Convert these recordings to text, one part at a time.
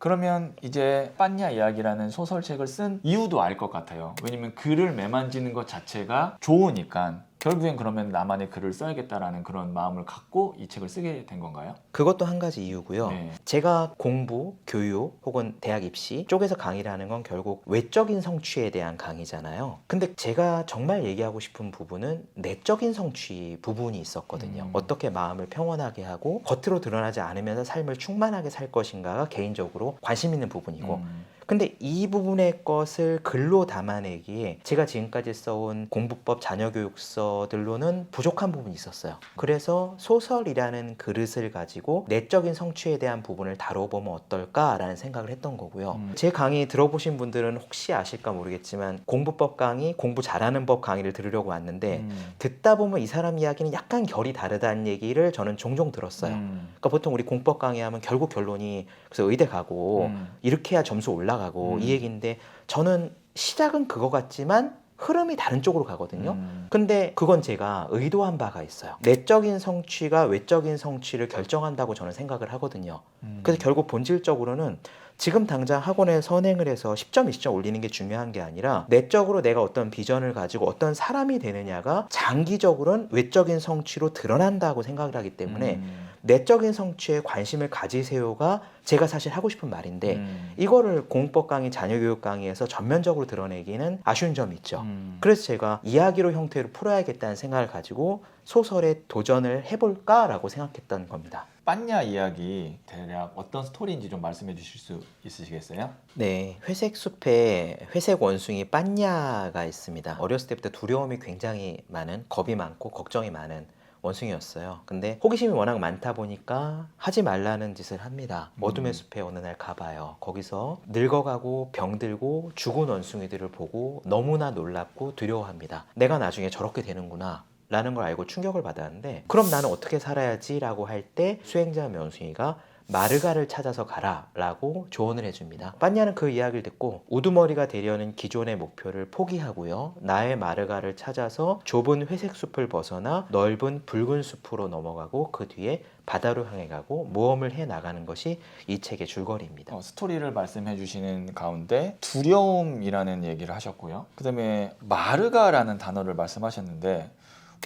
그러면 이제 빠냐 이야기라는 소설책을 쓴 이유도 알 것 같아요. 왜냐면 글을 매만지는 것 자체가 좋으니까. 결국엔 그러면 나만의 글을 써야겠다라는 그런 마음을 갖고 이 책을 쓰게 된 건가요? 그것도 한 가지 이유고요. 네. 제가 공부, 교육 혹은 대학 입시 쪽에서 강의를 하는 건 결국 외적인 성취에 대한 강의잖아요. 근데 제가 정말 얘기하고 싶은 부분은 내적인 성취 부분이 있었거든요. 어떻게 마음을 평온하게 하고 겉으로 드러나지 않으면서 삶을 충만하게 살 것인가가 개인적으로 관심 있는 부분이고, 근데 이 부분의 것을 글로 담아내기에 제가 지금까지 써온 공부법 자녀교육서들로는 부족한 부분이 있었어요. 그래서 소설이라는 그릇을 가지고 내적인 성취에 대한 부분을 다뤄보면 어떨까라는 생각을 했던 거고요. 제 강의 들어보신 분들은 혹시 아실까 모르겠지만 공부법 강의, 공부 잘하는 법 강의를 들으려고 왔는데 듣다 보면 이 사람 이야기는 약간 결이 다르다는 얘기를 저는 종종 들었어요. 그러니까 보통 우리 공법 강의하면 결국 결론이 그래서 의대 가고 이렇게 해야 점수 올라가고 이 얘기인데, 저는 시작은 그거 같지만 흐름이 다른 쪽으로 가거든요. 근데 그건 제가 의도한 바가 있어요. 내적인 성취가 외적인 성취를 결정한다고 저는 생각을 하거든요. 그래서 결국 본질적으로는 지금 당장 학원에 선행을 해서 10점, 20점 올리는 게 중요한 게 아니라 내적으로 내가 어떤 비전을 가지고 어떤 사람이 되느냐가 장기적으로는 외적인 성취로 드러난다고 생각을 하기 때문에 내적인 성취에 관심을 가지세요가 제가 사실 하고 싶은 말인데, 이거를 공법 강의, 자녀교육 강의에서 전면적으로 드러내기는 아쉬운 점이 있죠. 그래서 제가 이야기로 형태로 풀어야겠다는 생각을 가지고 소설에 도전을 해볼까라고 생각했던 겁니다. 빠냐 이야기 대략 어떤 스토리인지 좀 말씀해 주실 수 있으시겠어요? 네, 회색 숲에 회색 원숭이 빠냐가 있습니다. 어렸을 때부터 두려움이 굉장히 많은, 겁이 많고 걱정이 많은 원숭이였어요. 근데 호기심이 워낙 많다 보니까 하지 말라는 짓을 합니다. 어둠의 숲에 어느 날 가봐요. 거기서 늙어가고 병들고 죽은 원숭이들을 보고 너무나 놀랍고 두려워합니다. 내가 나중에 저렇게 되는구나 라는 걸 알고 충격을 받았는데, 그럼 나는 어떻게 살아야지? 라고 할 때 수행자 원숭이가 마르가를 찾아서 가라 라고 조언을 해줍니다. 빠냐는 그 이야기를 듣고 우두머리가 되려는 기존의 목표를 포기하고요, 나의 마르가를 찾아서 좁은 회색 숲을 벗어나 넓은 붉은 숲으로 넘어가고 그 뒤에 바다로 향해 가고 모험을 해 나가는 것이 이 책의 줄거리입니다. 스토리를 말씀해 주시는 가운데 두려움이라는 얘기를 하셨고요. 그다음에 마르가라는 단어를 말씀하셨는데,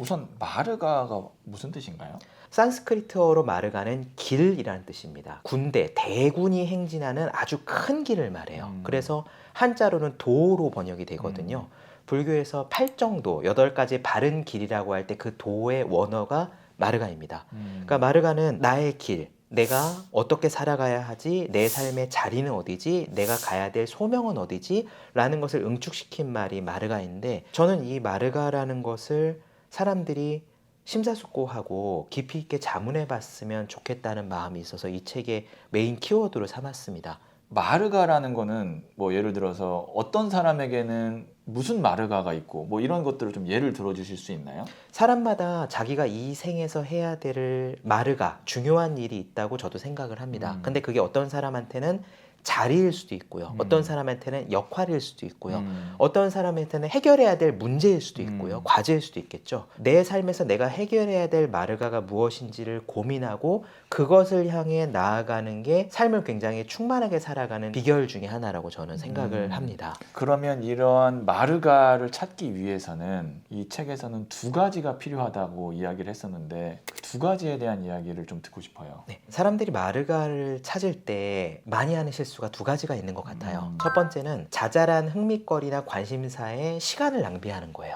우선 마르가가 무슨 뜻인가요? 산스크리트어로 마르가는 길이라는 뜻입니다. 군대, 대군이 행진하는 아주 큰 길을 말해요. 그래서 한자로는 도로 번역이 되거든요. 불교에서 8정도, 8가지 바른 길이라고 할 때 그 도의 원어가 마르가입니다. 그러니까 마르가는 나의 길, 내가 어떻게 살아가야 하지, 내 삶의 자리는 어디지, 내가 가야 될 소명은 어디지 라는 것을 응축시킨 말이 마르가인데, 저는 이 마르가라는 것을 사람들이 심사숙고하고 깊이 있게 자문해 봤으면 좋겠다는 마음이 있어서 이 책의 메인 키워드로 삼았습니다. 마르가라는 거는 뭐 예를 들어서 어떤 사람에게는 무슨 마르가가 있고 뭐 이런 것들을 좀 예를 들어 주실 수 있나요? 사람마다 자기가 이 생에서 해야 될 마르가, 중요한 일이 있다고 저도 생각을 합니다. 근데 그게 어떤 사람한테는 자리일 수도 있고요, 어떤 사람한테는 역할일 수도 있고요, 어떤 사람한테는 해결해야 될 문제일 수도 있고요, 과제일 수도 있겠죠. 내 삶에서 내가 해결해야 될 마르가가 무엇인지를 고민하고 그것을 향해 나아가는 게 삶을 굉장히 충만하게 살아가는 비결 중에 하나라고 저는 생각을 합니다. 그러면 이러한 마르가를 찾기 위해서는 이 책에서는 두 가지가 필요하다고 이야기를 했었는데, 그 두 가지에 대한 이야기를 좀 듣고 싶어요. 네, 사람들이 마르가를 찾을 때 많이 하는 실수가 두 가지가 있는 것 같아요. 첫 번째는 자잘한 흥미거리나 관심사에 시간을 낭비하는 거예요.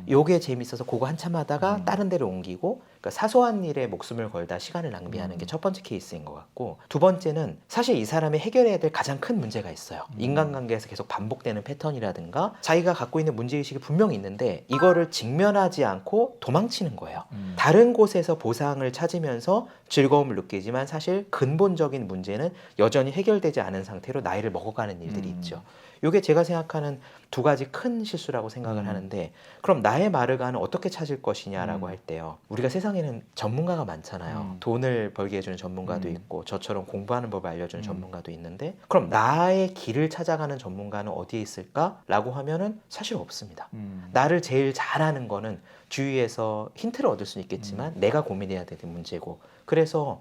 요게 재밌어서 그거 한참 하다가 다른 데로 옮기고, 그러니까 사소한 일에 목숨을 걸다 시간을 낭비하는 게 첫 번째 케이스인 것 같고, 두 번째는 사실 이 사람이 해결해야 될 가장 큰 문제가 있어요. 인간관계에서 계속 반복되는 패턴이라든가 자기가 갖고 있는 문제의식이 분명히 있는데 이거를 직면하지 않고 도망치는 거예요. 다른 곳에서 보상을 찾으면서 즐거움을 느끼지만 사실 근본적인 문제는 여전히 해결되지 않은 상태로 나이를 먹어가는 일들이 있죠. 이게 제가 생각하는 두 가지 큰 실수라고 생각을 하는데, 그럼 나의 마르가는 어떻게 찾을 것이냐라고 할 때요, 우리가 세상에는 전문가가 많잖아요. 돈을 벌게 해주는 전문가도 있고 저처럼 공부하는 법을 알려주는 전문가도 있는데, 그럼 나의 길을 찾아가는 전문가는 어디에 있을까라고 하면은 사실 없습니다. 나를 제일 잘하는 거는 주위에서 힌트를 얻을 수는 있겠지만 내가 고민해야 되는 문제고, 그래서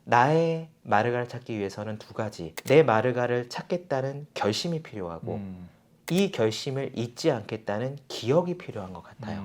나의 마르가를 찾기 위해서는 두 가지. 내 마르가를 찾겠다는 결심이 필요하고 이 결심을 잊지 않겠다는 기억이 필요한 것 같아요.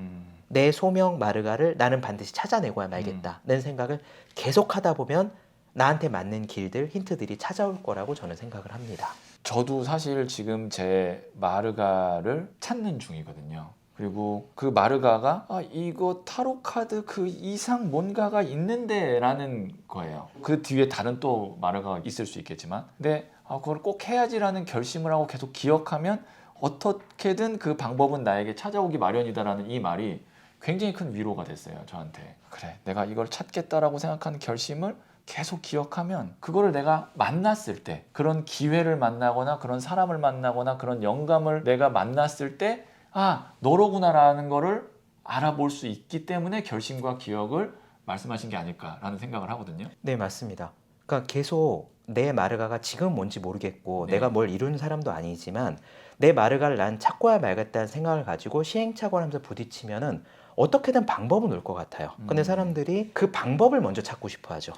내 소명 마르가를 나는 반드시 찾아내고야 말겠다는 생각을 계속 하다 보면 나한테 맞는 길들, 힌트들이 찾아올 거라고 저는 생각을 합니다. 저도 사실 지금 제 마르가를 찾는 중이거든요. 그리고 그 마르가가 이거 타로 카드 그 이상 뭔가가 있는데 라는 거예요. 그 뒤에 다른 또 마르가가 있을 수 있겠지만 근데 그걸 꼭 해야지라는 결심을 하고 계속 기억하면 어떻게든 그 방법은 나에게 찾아오기 마련이다라는 이 말이 굉장히 큰 위로가 됐어요, 저한테. 그래, 내가 이걸 찾겠다라고 생각한 결심을 계속 기억하면 그거를 내가 만났을 때, 그런 기회를 만나거나 그런 사람을 만나거나 그런 영감을 내가 만났을 때 너로구나라는 거를 알아볼 수 있기 때문에 결심과 기억을 말씀하신 게 아닐까라는 생각을 하거든요. 네, 맞습니다. 그러니까 계속 내 마르가가 지금 뭔지 모르겠고 네. 내가 뭘 이루는 사람도 아니지만 내 마르가를 난 찾고야 말겠다는 생각을 가지고 시행착오하면서 부딪히면은 어떻게든 방법은 올 것 같아요. 근데 사람들이 그 방법을 먼저 찾고 싶어 하죠.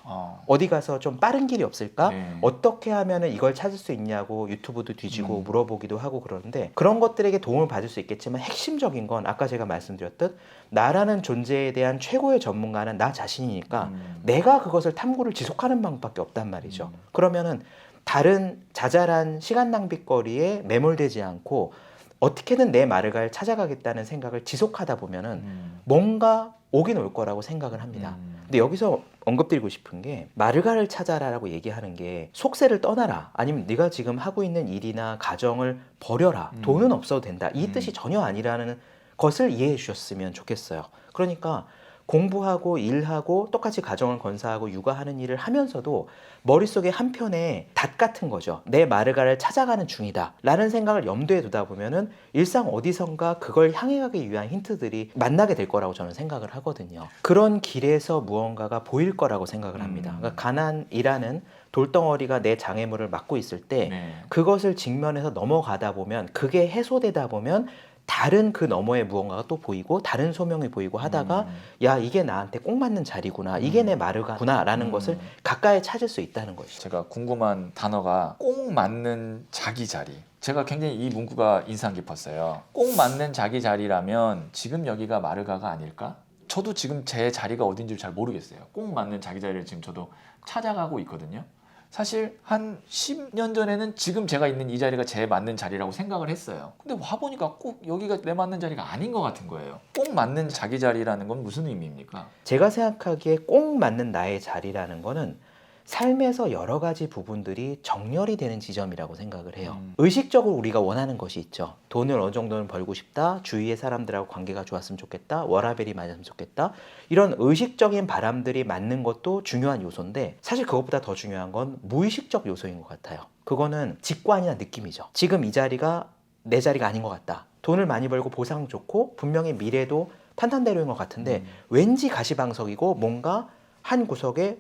어디 가서 좀 빠른 길이 없을까? 네. 어떻게 하면은 이걸 찾을 수 있냐고 유튜브도 뒤지고 물어보기도 하고 그러는데 그런 것들에게 도움을 받을 수 있겠지만 핵심적인 건 아까 제가 말씀드렸듯 나라는 존재에 대한 최고의 전문가는 나 자신이니까 내가 그것을 탐구를 지속하는 방법밖에 없단 말이죠. 그러면은 다른 자잘한 시간 낭비거리에 매몰되지 않고 어떻게든 내 마르가를 찾아가겠다는 생각을 지속하다 보면은 뭔가 오긴 올 거라고 생각을 합니다. 근데 여기서 언급드리고 싶은 게 마르가를 찾아라라고 얘기하는 게 속세를 떠나라 아니면 네가 지금 하고 있는 일이나 가정을 버려라 돈은 없어도 된다 이 뜻이 전혀 아니라는 것을 이해해 주셨으면 좋겠어요. 그러니까 공부하고 일하고 똑같이 가정을 건사하고 육아하는 일을 하면서도 머릿속에 한편에 닷 같은 거죠. 내 마르가를 찾아가는 중이다 라는 생각을 염두에 두다 보면은 일상 어디선가 그걸 향해 가기 위한 힌트들이 만나게 될 거라고 저는 생각을 하거든요. 그런 길에서 무언가가 보일 거라고 생각을 합니다. 그러니까 가난이라는 돌덩어리가 내 장애물을 막고 있을 때 네. 그것을 직면해서 넘어가다 보면 그게 해소되다 보면 다른 그 너머에 무언가가 또 보이고 다른 소명이 보이고 하다가 야 이게 나한테 꼭 맞는 자리구나 이게 내 마르가구나 라는 것을 가까이 찾을 수 있다는 것이죠. 제가 궁금한 단어가 꼭 맞는 자기 자리. 제가 굉장히 이 문구가 인상 깊었어요. 꼭 맞는 자기 자리라면 지금 여기가 마르가가 아닐까? 저도 지금 제 자리가 어딘지 잘 모르겠어요. 꼭 맞는 자기 자리를 지금 저도 찾아가고 있거든요. 사실 한 10년 전에는 지금 제가 있는 이 자리가 제 맞는 자리라고 생각을 했어요. 근데 와보니까 꼭 여기가 내 맞는 자리가 아닌 것 같은 거예요. 꼭 맞는 자기 자리라는 건 무슨 의미입니까? 제가 생각하기에 꼭 맞는 나의 자리라는 거는 삶에서 여러 가지 부분들이 정렬이 되는 지점이라고 생각을 해요. 의식적으로 우리가 원하는 것이 있죠. 돈을 어느 정도는 벌고 싶다. 주위의 사람들하고 관계가 좋았으면 좋겠다. 워라밸이 맞았으면 좋겠다. 이런 의식적인 바람들이 맞는 것도 중요한 요소인데 사실 그것보다 더 중요한 건 무의식적 요소인 것 같아요. 그거는 직관이나 느낌이죠. 지금 이 자리가 내 자리가 아닌 것 같다. 돈을 많이 벌고 보상 좋고 분명히 미래도 탄탄대로인 것 같은데 왠지 가시방석이고 뭔가 한 구석에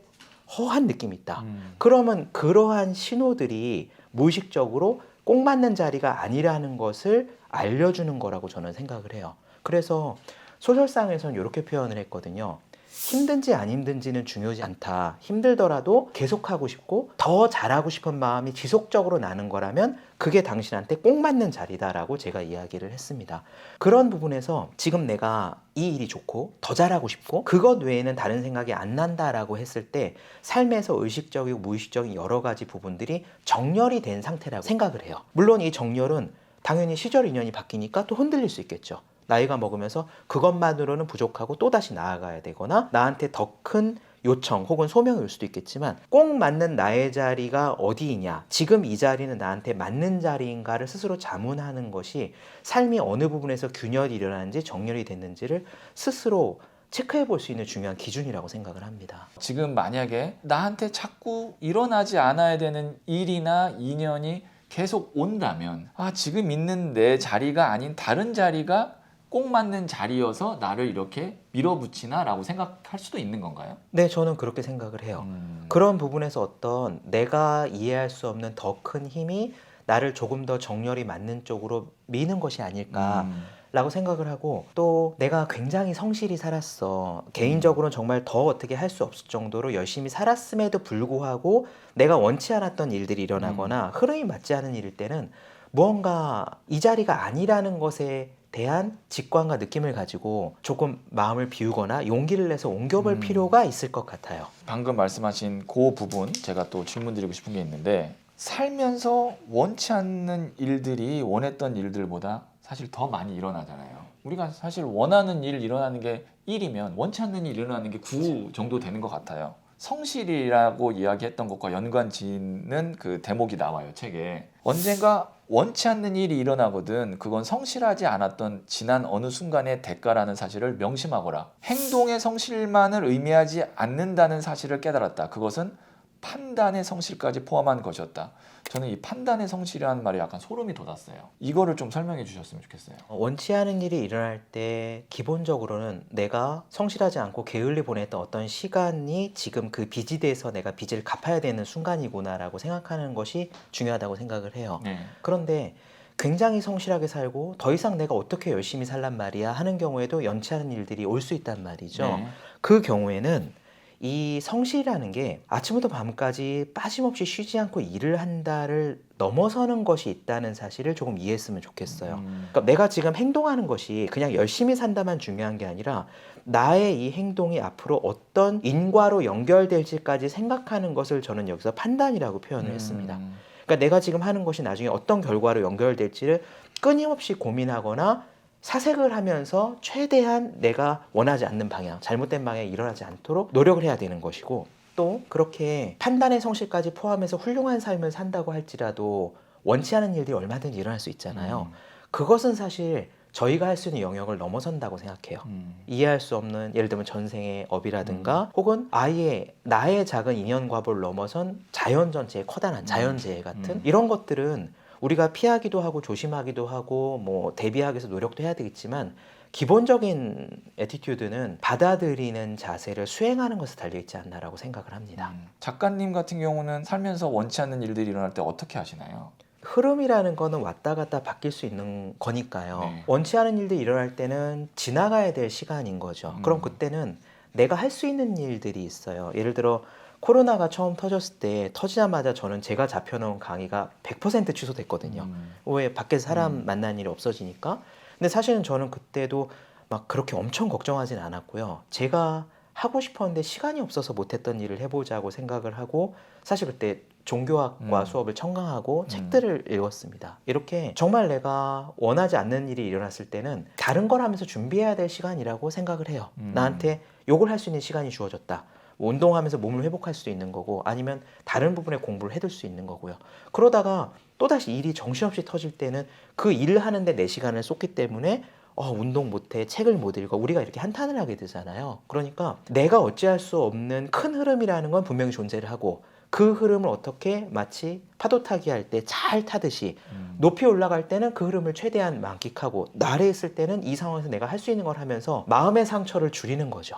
허한 느낌이 있다. 그러면 그러한 신호들이 무의식적으로 꼭 맞는 자리가 아니라는 것을 알려주는 거라고 저는 생각을 해요. 그래서 소설상에서는 이렇게 표현을 했거든요. 힘든지 안 힘든지는 중요하지 않다. 힘들더라도 계속하고 싶고 더 잘하고 싶은 마음이 지속적으로 나는 거라면 그게 당신한테 꼭 맞는 자리다라고 제가 이야기를 했습니다. 그런 부분에서 지금 내가 이 일이 좋고 더 잘하고 싶고 그것 외에는 다른 생각이 안 난다라고 했을 때 삶에서 의식적이고 무의식적인 여러 가지 부분들이 정렬이 된 상태라고 생각을 해요. 물론 이 정렬은 당연히 시절 인연이 바뀌니까 또 흔들릴 수 있겠죠. 나이가 먹으면서 그것만으로는 부족하고 또다시 나아가야 되거나 나한테 더 큰 요청 혹은 소명이 올 수도 있겠지만 꼭 맞는 나의 자리가 어디이냐 지금 이 자리는 나한테 맞는 자리인가를 스스로 자문하는 것이 삶이 어느 부분에서 균열이 일어나는지 정렬이 됐는지를 스스로 체크해 볼 수 있는 중요한 기준이라고 생각을 합니다. 지금 만약에 나한테 자꾸 일어나지 않아야 되는 일이나 인연이 계속 온다면 지금 있는 내 자리가 아닌 다른 자리가 꼭 맞는 자리여서 나를 이렇게 밀어붙이나 라고 생각할 수도 있는 건가요? 네, 저는 그렇게 생각을 해요. 그런 부분에서 어떤 내가 이해할 수 없는 더 큰 힘이 나를 조금 더 정렬이 맞는 쪽으로 미는 것이 아닐까 라고 생각을 하고, 또 내가 굉장히 성실히 살았어. 개인적으로는 정말 더 어떻게 할 수 없을 정도로 열심히 살았음에도 불구하고 내가 원치 않았던 일들이 일어나거나 흐름이 맞지 않은 일일 때는 무언가 이 자리가 아니라는 것에 대한 직관과 느낌을 가지고 조금 마음을 비우거나 용기를 내서 옮겨볼 필요가 있을 것 같아요. 방금 말씀하신 그 부분 제가 또 질문 드리고 싶은 게 있는데, 살면서 원치 않는 일들이 원했던 일들보다 사실 더 많이 일어나잖아요. 우리가 사실 원하는 일 일어나는 게 1이면 원치 않는 일 일어나는 게 9 정도 되는 것 같아요. 성실이라고 이야기했던 것과 연관 짓는 그 대목이 나와요, 책에. 언젠가 원치 않는 일이 일어나거든 그건 성실하지 않았던 지난 어느 순간의 대가라는 사실을 명심하거라. 행동의 성실만을 의미하지 않는다는 사실을 깨달았다. 그것은 판단의 성실까지 포함한 것이었다. 저는 이 판단의 성실이라는 말이 약간 소름이 돋았어요. 이거를 좀 설명해 주셨으면 좋겠어요. 원치 않은 일이 일어날 때 기본적으로는 내가 성실하지 않고 게을리 보냈던 어떤 시간이 지금 그 빚이 돼서 내가 빚을 갚아야 되는 순간이구나라고 생각하는 것이 중요하다고 생각을 해요. 네. 그런데 굉장히 성실하게 살고 더 이상 내가 어떻게 열심히 살란 말이야 하는 경우에도 연치 않은 일들이 올 수 있단 말이죠. 네. 그 경우에는 이 성실이라는 게 아침부터 밤까지 빠짐없이 쉬지 않고 일을 한다를 넘어서는 것이 있다는 사실을 조금 이해했으면 좋겠어요. 그러니까 내가 지금 행동하는 것이 그냥 열심히 산다만 중요한 게 아니라 나의 이 행동이 앞으로 어떤 인과로 연결될지까지 생각하는 것을 저는 여기서 판단이라고 표현을 했습니다. 그러니까 내가 지금 하는 것이 나중에 어떤 결과로 연결될지를 끊임없이 고민하거나 사색을 하면서 최대한 내가 원하지 않는 방향, 잘못된 방향이 일어나지 않도록 노력을 해야 되는 것이고, 또 그렇게 판단의 성실까지 포함해서 훌륭한 삶을 산다고 할지라도 원치 않은 일들이 얼마든지 일어날 수 있잖아요. 그것은 사실 저희가 할 수 있는 영역을 넘어선다고 생각해요. 이해할 수 없는, 예를 들면 전생의 업이라든가 혹은 아예 나의 작은 인연과보를 넘어선 자연 전체의 커다란 자연재해 같은 이런 것들은 우리가 피하기도 하고 조심하기도 하고 뭐 대비하기 위해서 노력도 해야 되겠지만, 기본적인 애티튜드는 받아들이는 자세를 수행하는 것에 달려있지 않나라고 생각을 합니다. 작가님 같은 경우는 살면서 원치 않는 일들이 일어날 때 어떻게 하시나요? 흐름이라는 거는 왔다 갔다 바뀔 수 있는 거니까요. 네. 원치 않은 일들이 일어날 때는 지나가야 될 시간인 거죠. 그럼 그때는 내가 할 수 있는 일들이 있어요. 예를 들어 코로나가 처음 터졌을 때 터지자마자 저는 제가 잡혀놓은 강의가 100% 취소됐거든요. 왜 밖에서 사람 만나는 일이 없어지니까. 근데 사실은 저는 그때도 막 그렇게 엄청 걱정하진 않았고요. 제가 하고 싶었는데 시간이 없어서 못했던 일을 해보자고 생각을 하고, 사실 그때 종교학과 수업을 청강하고 책들을 읽었습니다. 이렇게 정말 내가 원하지 않는 일이 일어났을 때는 다른 걸 하면서 준비해야 될 시간이라고 생각을 해요. 나한테 요걸 할 수 있는 시간이 주어졌다. 운동하면서 몸을 회복할 수도 있는 거고, 아니면 다른 부분에 공부를 해둘 수 있는 거고요. 그러다가 또다시 일이 정신없이 터질 때는 그 일을 하는데 내 시간을 쏟기 때문에 운동 못해, 책을 못 읽어, 우리가 이렇게 한탄을 하게 되잖아요. 그러니까 내가 어찌할 수 없는 큰 흐름이라는 건 분명히 존재를 하고, 그 흐름을 어떻게 마치 파도 타기 할 때 잘 타듯이 높이 올라갈 때는 그 흐름을 최대한 만끽하고, 아래에 있을 때는 이 상황에서 내가 할 수 있는 걸 하면서 마음의 상처를 줄이는 거죠.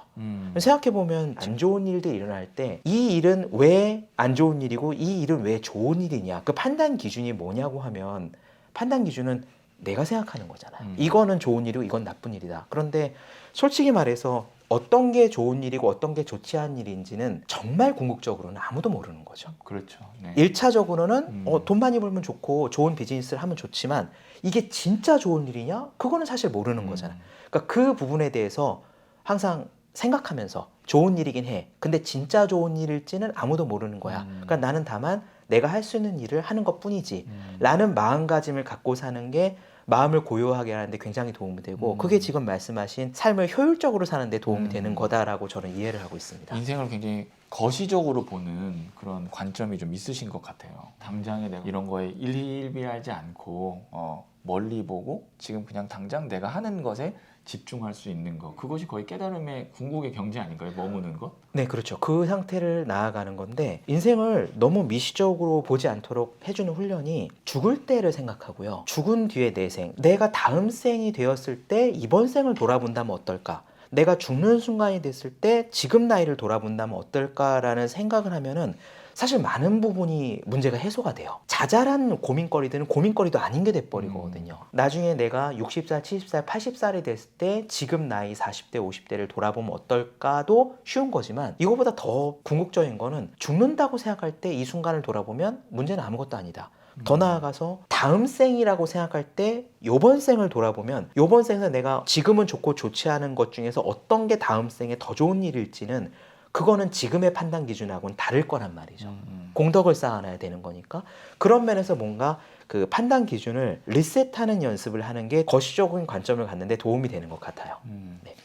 생각해보면 안 좋은 일들이 일어날 때 이 일은 왜 안 좋은 일이고 이 일은 왜 좋은 일이냐, 그 판단 기준이 뭐냐고 하면 판단 기준은 내가 생각하는 거잖아요. 이거는 좋은 일이고 이건 나쁜 일이다. 그런데 솔직히 말해서 어떤 게 좋은 일이고 어떤 게 좋지 않은 일인지는 정말 궁극적으로는 아무도 모르는 거죠. 그렇죠. 네. 1차적으로는 돈 많이 벌면 좋고 좋은 비즈니스를 하면 좋지만 이게 진짜 좋은 일이냐? 그거는 사실 모르는 거잖아요. 그러니까 그 부분에 대해서 항상 생각하면서 좋은 일이긴 해. 근데 진짜 좋은 일일지는 아무도 모르는 거야. 그러니까 나는 다만 내가 할 수 있는 일을 하는 것뿐이지 라는 마음가짐을 갖고 사는 게 마음을 고요하게 하는데 굉장히 도움이 되고, 그게 지금 말씀하신 삶을 효율적으로 사는 데 도움이 되는 거다라고 저는 이해를 하고 있습니다. 인생을 굉장히 거시적으로 보는 그런 관점이 좀 있으신 것 같아요. 당장에 내가 이런 거에 일희일비하지 않고 멀리 보고 지금 그냥 당장 내가 하는 것에 집중할 수 있는 것, 그것이 거의 깨달음의 궁극의 경지 아닌가요? 머무는 것? 네, 그렇죠. 그 상태를 나아가는 건데, 인생을 너무 미시적으로 보지 않도록 해주는 훈련이 죽을 때를 생각하고요. 죽은 뒤에 내 생, 내가 다음 생이 되었을 때 이번 생을 돌아본다면 어떨까? 내가 죽는 순간이 됐을 때 지금 나이를 돌아본다면 어떨까라는 생각을 하면은 사실 많은 부분이 문제가 해소가 돼요. 자잘한 고민거리들은 고민거리도 아닌 게 돼버리거든요. 나중에 내가 60살, 70살, 80살이 됐을 때 지금 나이 40대, 50대를 돌아보면 어떨까도 쉬운 거지만 이거보다 더 궁극적인 거는 죽는다고 생각할 때 이 순간을 돌아보면 문제는 아무것도 아니다. 더 나아가서 다음 생이라고 생각할 때 요번 생을 돌아보면 요번 생에서 내가 지금은 좋고 좋지 않은 것 중에서 어떤 게 다음 생에 더 좋은 일일지는 그거는 지금의 판단 기준하고는 다를 거란 말이죠. 공덕을 쌓아놔야 되는 거니까. 그런 면에서 뭔가 그 판단 기준을 리셋하는 연습을 하는 게 거시적인 관점을 갖는데 도움이 되는 것 같아요. 네.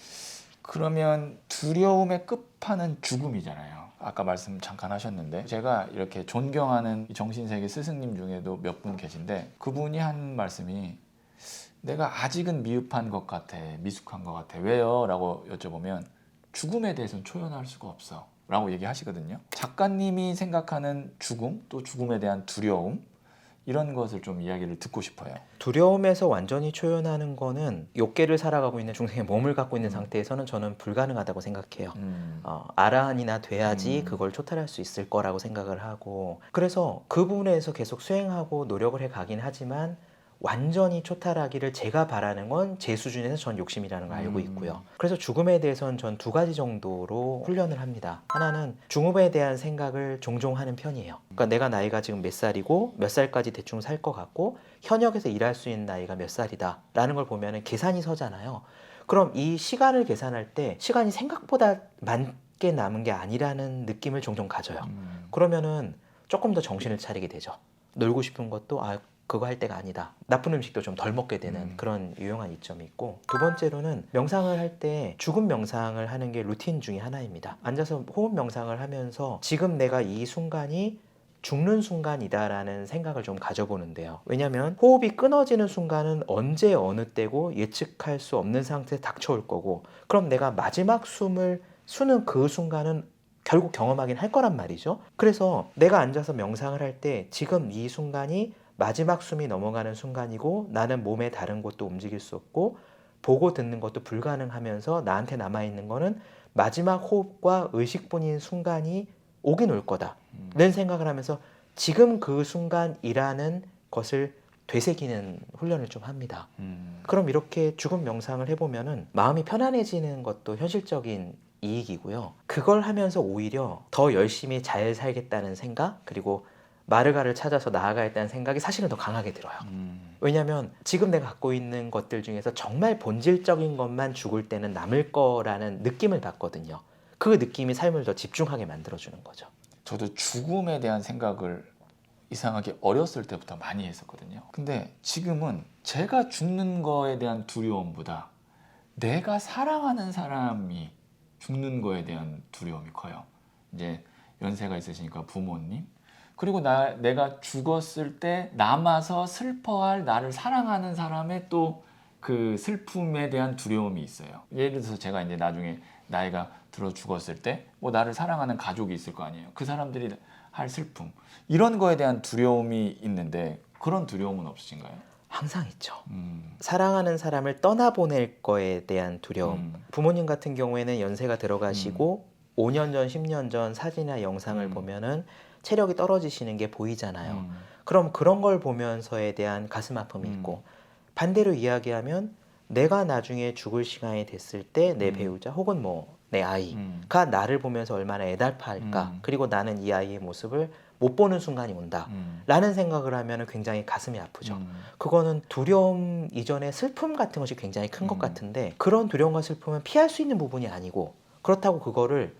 그러면 두려움의 끝판은 죽음이잖아요. 아까 말씀 잠깐 하셨는데 제가 이렇게 존경하는 정신세계 스승님 중에도 몇 분 계신데 그분이 한 말씀이 내가 아직은 미흡한 것 같아, 미숙한 것 같아. 왜요? 라고 여쭤보면 죽음에 대해서는 초연할 수가 없어 라고 얘기하시거든요. 작가님이 생각하는 죽음, 또 죽음에 대한 두려움 이런 것을 좀 이야기를 듣고 싶어요. 두려움에서 완전히 초연하는 거는 욕계를 살아가고 있는 중생의 몸을 갖고 있는 상태에서는 저는 불가능하다고 생각해요. 아라한이나 돼야지 그걸 초탈할 수 있을 거라고 생각을 하고, 그래서 그 부분에서 계속 수행하고 노력을 해 가긴 하지만 완전히 초탈하기를 제가 바라는 건 제 수준에서 전 욕심이라는 걸 알고 있고요. 그래서 죽음에 대해서는 전 두 가지 정도로 훈련을 합니다. 하나는 죽음에 대한 생각을 종종 하는 편이에요. 그러니까 내가 나이가 지금 몇 살이고 몇 살까지 대충 살 것 같고 현역에서 일할 수 있는 나이가 몇 살이다 라는 걸 보면 계산이 서잖아요. 그럼 이 시간을 계산할 때 시간이 생각보다 많게 남은 게 아니라는 느낌을 종종 가져요. 그러면은 조금 더 정신을 차리게 되죠. 놀고 싶은 것도 그거 할 때가 아니다. 나쁜 음식도 좀 덜 먹게 되는 그런 유용한 이점이 있고, 두 번째로는 명상을 할 때 죽음 명상을 하는 게 루틴 중에 하나입니다. 앉아서 호흡 명상을 하면서 지금 내가 이 순간이 죽는 순간이다라는 생각을 좀 가져보는데요. 왜냐하면 호흡이 끊어지는 순간은 언제 어느 때고 예측할 수 없는 상태에 닥쳐올 거고, 그럼 내가 마지막 숨을 쉬는 그 순간은 결국 경험하긴 할 거란 말이죠. 그래서 내가 앉아서 명상을 할 때 지금 이 순간이 마지막 숨이 넘어가는 순간이고 나는 몸의 다른 곳도 움직일 수 없고 보고 듣는 것도 불가능하면서 나한테 남아있는 거는 마지막 호흡과 의식뿐인 순간이 오긴 올 거다 는 생각을 하면서 지금 그 순간이라는 것을 되새기는 훈련을 좀 합니다. 그럼 이렇게 죽음 명상을 해보면은 마음이 편안해지는 것도 현실적인 이익이고요. 그걸 하면서 오히려 더 열심히 잘 살겠다는 생각, 그리고 마르가를 찾아서 나아가겠다는 생각이 사실은 더 강하게 들어요. 왜냐하면 지금 내가 갖고 있는 것들 중에서 정말 본질적인 것만 죽을 때는 남을 거라는 느낌을 받거든요. 그 느낌이 삶을 더 집중하게 만들어주는 거죠. 저도 죽음에 대한 생각을 이상하게 어렸을 때부터 많이 했었거든요. 근데 지금은 제가 죽는 거에 대한 두려움보다 내가 사랑하는 사람이 죽는 거에 대한 두려움이 커요. 이제 연세가 있으시니까 부모님, 그리고 내가 죽었을 때 남아서 슬퍼할 나를 사랑하는 사람의 또 그 슬픔에 대한 두려움이 있어요. 예를 들어서 제가 이제 나중에 나이가 들어 죽었을 때 뭐 나를 사랑하는 가족이 있을 거 아니에요. 그 사람들이 할 슬픔, 이런 거에 대한 두려움이 있는데 그런 두려움은 없으신가요? 항상 있죠. 사랑하는 사람을 떠나보낼 거에 대한 두려움. 부모님 같은 경우에는 연세가 들어가시고 5년 전, 10년 전 사진이나 영상을 보면은 체력이 떨어지시는 게 보이잖아요. 그럼 그런 걸 보면서에 대한 가슴 아픔이 있고, 반대로 이야기하면 내가 나중에 죽을 시간이 됐을 때 내 배우자 혹은 뭐 내 아이가 나를 보면서 얼마나 애달파할까, 그리고 나는 이 아이의 모습을 못 보는 순간이 온다 라는 생각을 하면 굉장히 가슴이 아프죠. 그거는 두려움 이전에 슬픔 같은 것이 굉장히 큰 것 같은데, 그런 두려움과 슬픔은 피할 수 있는 부분이 아니고, 그렇다고 그거를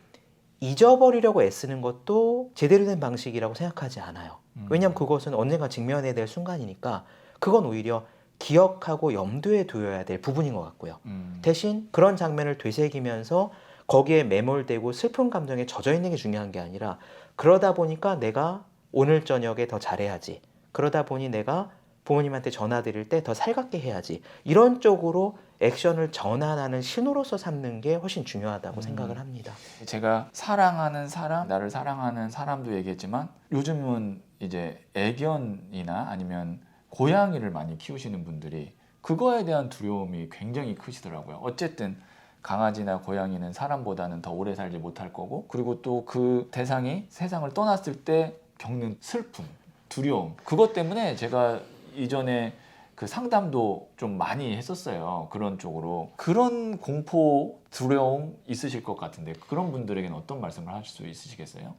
잊어버리려고 애쓰는 것도 제대로 된 방식이라고 생각하지 않아요. 왜냐하면 그것은 언젠가 직면해야 될 순간이니까 그건 오히려 기억하고 염두에 두어야 될 부분인 것 같고요. 대신 그런 장면을 되새기면서 거기에 매몰되고 슬픈 감정에 젖어 있는 게 중요한 게 아니라, 그러다 보니까 내가 오늘 저녁에 더 잘해야지, 그러다 보니 내가 부모님한테 전화 드릴 때 더 살갑게 해야지, 이런 쪽으로 액션을 전환하는 신호로서 삼는 게 훨씬 중요하다고 생각을 합니다. 제가 사랑하는 사람, 나를 사랑하는 사람도 얘기했지만 요즘은 이제 애견이나 아니면 고양이를 많이 키우시는 분들이 그거에 대한 두려움이 굉장히 크시더라고요. 어쨌든 강아지나 고양이는 사람보다는 더 오래 살지 못할 거고, 그리고 또 그 대상이 세상을 떠났을 때 겪는 슬픔, 두려움, 그것 때문에 제가 이전에 그 상담도 좀 많이 했었어요. 그런 쪽으로. 그런 공포, 두려움 있으실 것 같은데 그런 분들에게는 어떤 말씀을 하실 수 있으시겠어요?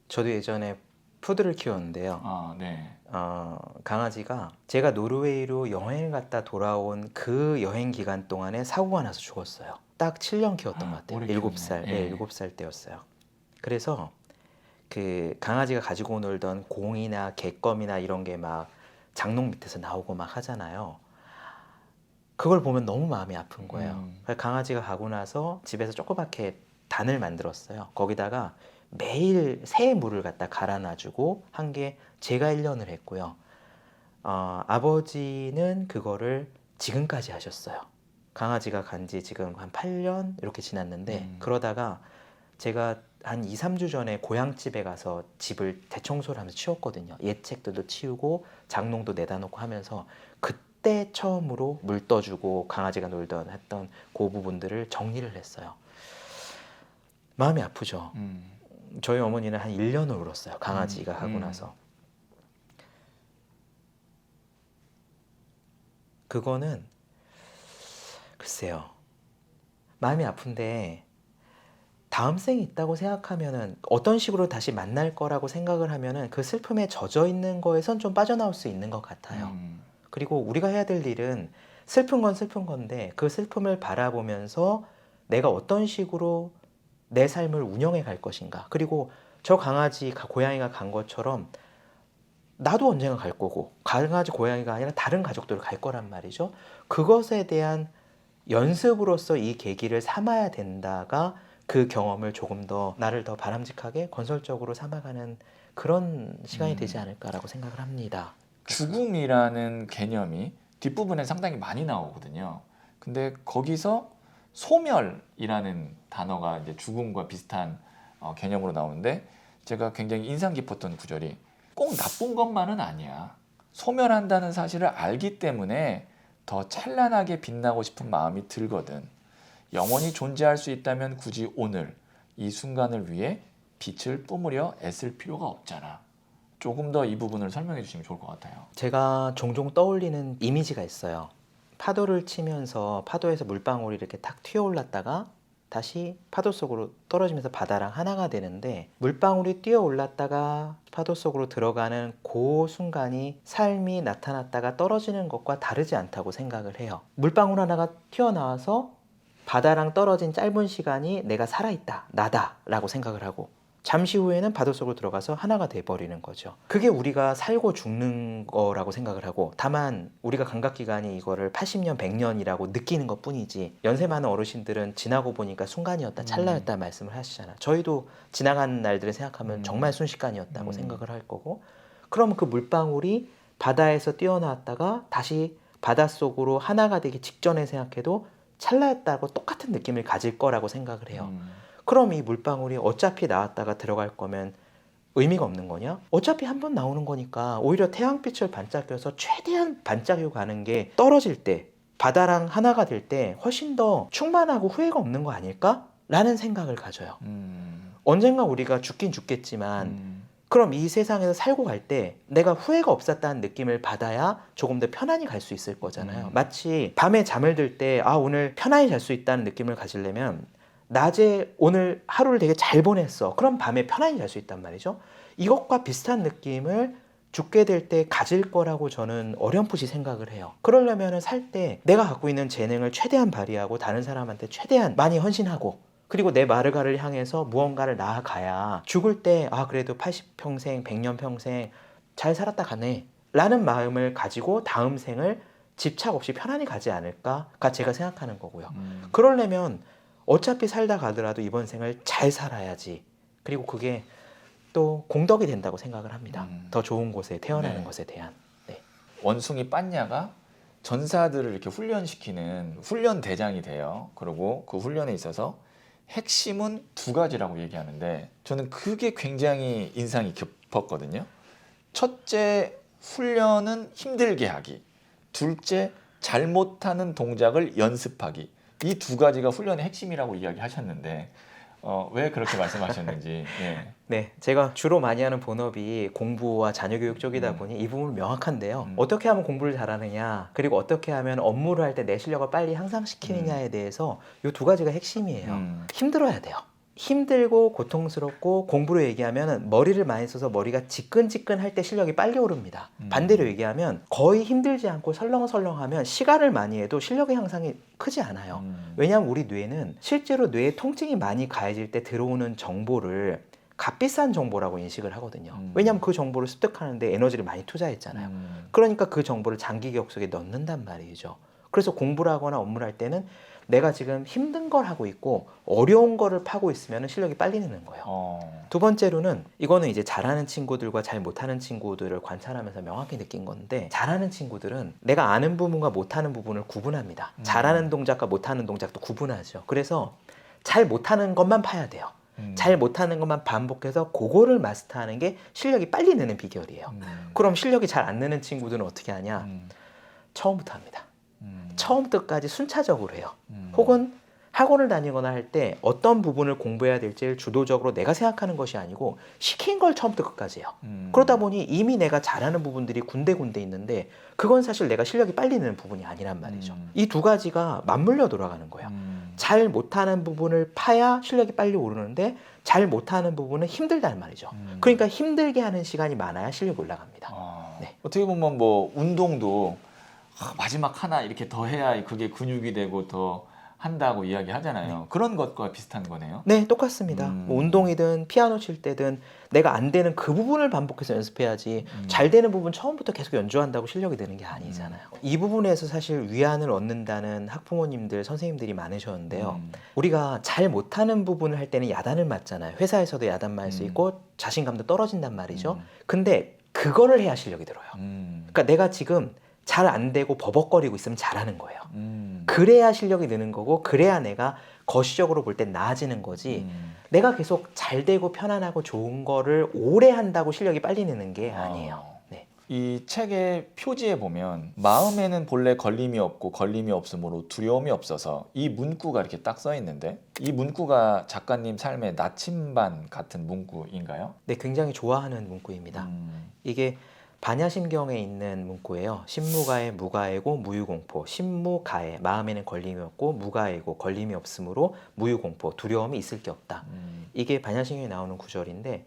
저도 예전에 푸드를 키웠는데요. 아, 네. 강아지가 제가 노르웨이로 여행을 갔다 돌아온 그 여행 기간 동안에 사고가 나서 죽었어요. 딱 7년 키웠던 것 같아요. 오래 7살, 키웠네. 네, 예. 7살 때였어요. 그래서 그 강아지가 가지고 놀던 공이나 개껌이나 이런 게 막 장롱 밑에서 나오고 막 하잖아요. 그걸 보면 너무 마음이 아픈 거예요. 그래서 강아지가 가고 나서 집에서 조그맣게 단을 만들었어요. 거기다가 매일 새 물을 갖다 갈아 놔주고 한 게 제가 1년을 했고요. 아버지는 그거를 지금까지 하셨어요. 강아지가 간 지 지금 한 8년 이렇게 지났는데 그러다가 제가 한 2, 3주 전에 고향집에 가서 집을 대청소를 하면서 치웠거든요. 예책들도 치우고 장롱도 내다 놓고 하면서 그때 처음으로 물 떠주고 강아지가 놀던 했던 그 부분들을 정리를 했어요. 마음이 아프죠. 저희 어머니는 한 1년을 울었어요. 강아지가 가고 나서. 그거는 글쎄요. 마음이 아픈데 다음 생이 있다고 생각하면은 어떤 식으로 다시 만날 거라고 생각을 하면은 그 슬픔에 젖어 있는 거에선 좀 빠져나올 수 있는 것 같아요. 그리고 우리가 해야 될 일은 슬픈 건 슬픈 건데 그 슬픔을 바라보면서 내가 어떤 식으로 내 삶을 운영해 갈 것인가. 그리고 저 강아지, 고양이가 간 것처럼 나도 언젠가 갈 거고 강아지, 고양이가 아니라 다른 가족들 갈 거란 말이죠. 그것에 대한 연습으로서 이 계기를 삼아야 된다가 그 경험을 조금 더 나를 더 바람직하게 건설적으로 삼아가는 그런 시간이 되지 않을까라고 생각을 합니다. 죽음이라는 개념이 뒷부분에 상당히 많이 나오거든요. 근데 거기서 소멸이라는 단어가 이제 죽음과 비슷한 개념으로 나오는데 제가 굉장히 인상 깊었던 구절이 꼭 나쁜 것만은 아니야. 소멸한다는 사실을 알기 때문에 더 찬란하게 빛나고 싶은 마음이 들거든. 영원히 존재할 수 있다면 굳이 오늘 이 순간을 위해 빛을 뿜으려 애쓸 필요가 없잖아. 조금 더 이 부분을 설명해 주시면 좋을 것 같아요. 제가 종종 떠올리는 이미지가 있어요. 파도를 치면서 파도에서 물방울이 이렇게 탁 튀어 올랐다가 다시 파도 속으로 떨어지면서 바다랑 하나가 되는데 물방울이 뛰어 올랐다가 파도 속으로 들어가는 그 순간이 삶이 나타났다가 떨어지는 것과 다르지 않다고 생각을 해요. 물방울 하나가 튀어나와서 바다랑 떨어진 짧은 시간이 내가 살아있다, 나다 라고 생각을 하고 잠시 후에는 바다 속으로 들어가서 하나가 돼버리는 거죠. 그게 우리가 살고 죽는 거라고 생각을 하고 다만 우리가 감각기관이 이거를 80년, 100년이라고 느끼는 것 뿐이지 연세 많은 어르신들은 지나고 보니까 순간이었다, 찰나였다 말씀을 하시잖아요. 저희도 지나가는 날들을 생각하면 정말 순식간이었다고 생각을 할 거고 그럼 그 물방울이 바다에서 뛰어나왔다가 다시 바닷속으로 하나가 되기 직전에 생각해도 찰나였다고 똑같은 느낌을 가질 거라고 생각을 해요. 그럼 이 물방울이 어차피 나왔다가 들어갈 거면 의미가 없는 거냐? 어차피 한 번 나오는 거니까 오히려 태양빛을 반짝여서 최대한 반짝여 가는 게 떨어질 때 바다랑 하나가 될 때 훨씬 더 충만하고 후회가 없는 거 아닐까? 라는 생각을 가져요. 언젠가 우리가 죽긴 죽겠지만 그럼 이 세상에서 살고 갈 때 내가 후회가 없었다는 느낌을 받아야 조금 더 편안히 갈 수 있을 거잖아요. 마치 밤에 잠을 들 때 오늘 편안히 잘 수 있다는 느낌을 가지려면 낮에 오늘 하루를 되게 잘 보냈어. 그럼 밤에 편안히 잘 수 있단 말이죠. 이것과 비슷한 느낌을 죽게 될 때 가질 거라고 저는 어렴풋이 생각을 해요. 그러려면 살 때 내가 갖고 있는 재능을 최대한 발휘하고 다른 사람한테 최대한 많이 헌신하고 그리고 내 마르가를 향해서 무언가를 나아가야 죽을 때 그래도 80평생, 100년 평생 잘 살았다 가네 라는 마음을 가지고 다음 생을 집착 없이 편안히 가지 않을까가 제가 생각하는 거고요. 그러려면 어차피 살다 가더라도 이번 생을 잘 살아야지. 그리고 그게 또 공덕이 된다고 생각을 합니다. 더 좋은 곳에 태어나는 것에 대한. 네. 원숭이 빤냐가 전사들을 이렇게 훈련시키는 훈련 대장이 돼요. 그리고 그 훈련에 있어서 핵심은 2가지라고 얘기하는데 저는 그게 굉장히 인상이 깊었거든요. 첫째, 훈련은 힘들게 하기. 둘째, 잘못하는 동작을 연습하기. 이 두 가지가 훈련의 핵심이라고 이야기하셨는데 왜 그렇게 말씀하셨는지. 예. 네, 제가 주로 많이 하는 본업이 공부와 자녀교육 쪽이다 보니 이 부분은 명확한데요. 어떻게 하면 공부를 잘하느냐, 그리고 어떻게 하면 업무를 할 때 내 실력을 빨리 향상시키느냐에 대해서 이 두 가지가 핵심이에요. 힘들어야 돼요. 힘들고 고통스럽고 공부로 얘기하면 머리를 많이 써서 머리가 지끈지끈할 때 실력이 빨리 오릅니다. 반대로 얘기하면 거의 힘들지 않고 설렁설렁하면 시간을 많이 해도 실력의 향상이 크지 않아요. 왜냐하면 우리 뇌는 실제로 뇌에 통증이 많이 가해질 때 들어오는 정보를 값비싼 정보라고 인식을 하거든요. 왜냐하면 그 정보를 습득하는데 에너지를 많이 투자했잖아요. 그러니까 그 정보를 장기 기억 속에 넣는단 말이죠. 그래서 공부를 하거나 업무를 할 때는 내가 지금 힘든 걸 하고 있고 어려운 거를 파고 있으면 실력이 빨리 느는 거예요. 두 번째로는 이거는 이제 잘하는 친구들과 잘 못하는 친구들을 관찰하면서 명확히 느낀 건데, 잘하는 친구들은 내가 아는 부분과 못하는 부분을 구분합니다. 잘하는 동작과 못하는 동작도 구분하죠. 그래서 잘 못하는 것만 파야 돼요. 잘 못하는 것만 반복해서 그거를 마스터하는 게 실력이 빨리 느는 비결이에요. 그럼 실력이 잘 안 느는 친구들은 어떻게 하냐? 처음부터 합니다. 처음부터까지 순차적으로 해요. 혹은 학원을 다니거나 할 때 어떤 부분을 공부해야 될지를 주도적으로 내가 생각하는 것이 아니고 시킨 걸 처음부터 끝까지 해요. 그러다 보니 이미 내가 잘하는 부분들이 군데군데 있는데 그건 사실 내가 실력이 빨리 느는 부분이 아니란 말이죠. 이 두 가지가 맞물려 돌아가는 거예요. 잘 못하는 부분을 파야 실력이 빨리 오르는데 잘 못하는 부분은 힘들다는 말이죠. 그러니까 힘들게 하는 시간이 많아야 실력이 올라갑니다. 네. 어떻게 보면 뭐 운동도 마지막 하나 이렇게 더 해야 그게 근육이 되고 더 한다고 이야기하잖아요. 그런 것과 비슷한 거네요. 네, 똑같습니다. 뭐 운동이든 피아노 칠 때든 내가 안 되는 그 부분을 반복해서 연습해야지 잘 되는 부분 처음부터 계속 연주한다고 실력이 되는 게 아니잖아요. 이 부분에서 사실 위안을 얻는다는 학부모님들, 선생님들이 많으셨는데요. 우리가 잘 못하는 부분을 할 때는 야단을 맞잖아요. 회사에서도 야단 맞을 수 있고 자신감도 떨어진단 말이죠. 근데 그거를 해야 실력이 들어요. 그러니까 내가 지금 잘 안 되고 버벅거리고 있으면 잘하는 거예요. 그래야 실력이 느는 거고, 그래야 내가 거시적으로 볼 때 나아지는 거지. 내가 계속 잘 되고 편안하고 좋은 거를 오래 한다고 실력이 빨리 느는 게 아니에요. 네. 이 책의 표지에 보면 마음에는 본래 걸림이 없고 걸림이 없으므로 두려움이 없어서, 이 문구가 이렇게 딱 써 있는데 이 문구가 작가님 삶의 나침반 같은 문구인가요? 네, 굉장히 좋아하는 문구입니다. 이게 반야심경에 있는 문구예요. 신무가에 무가에고 무유공포. 신무가에 마음에는 걸림이 없고 무가에고 걸림이 없으므로 무유공포. 두려움이 있을 게 없다. 이게 반야심경에 나오는 구절인데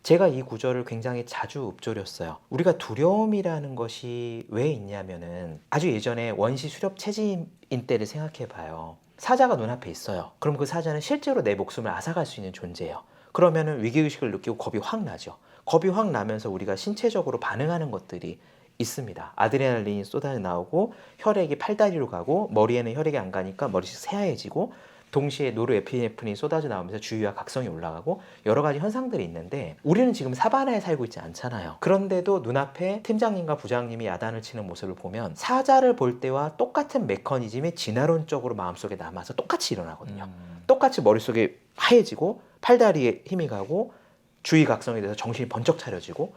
제가 이 구절을 굉장히 자주 읊조렸어요. 우리가 두려움이라는 것이 왜 있냐면은 아주 예전에 원시 수렵 채집인 때를 생각해 봐요. 사자가 눈앞에 있어요. 그럼 그 사자는 실제로 내 목숨을 앗아갈 수 있는 존재예요. 그러면은 위기의식을 느끼고 겁이 확 나죠. 겁이 확 나면서 우리가 신체적으로 반응하는 것들이 있습니다. 아드레날린이 쏟아 나오고 혈액이 팔다리로 가고 머리에는 혈액이 안 가니까 머리가 새하얘지고 동시에 노르에피네프린이 쏟아져 나오면서 주의와 각성이 올라가고 여러 가지 현상들이 있는데 우리는 지금 사바나에 살고 있지 않잖아요. 그런데도 눈앞에 팀장님과 부장님이 야단을 치는 모습을 보면 사자를 볼 때와 똑같은 메커니즘이 진화론적으로 마음속에 남아서 똑같이 일어나거든요. 똑같이 머릿속에 하얘지고 팔다리에 힘이 가고 주의 각성이 돼서 정신이 번쩍 차려지고,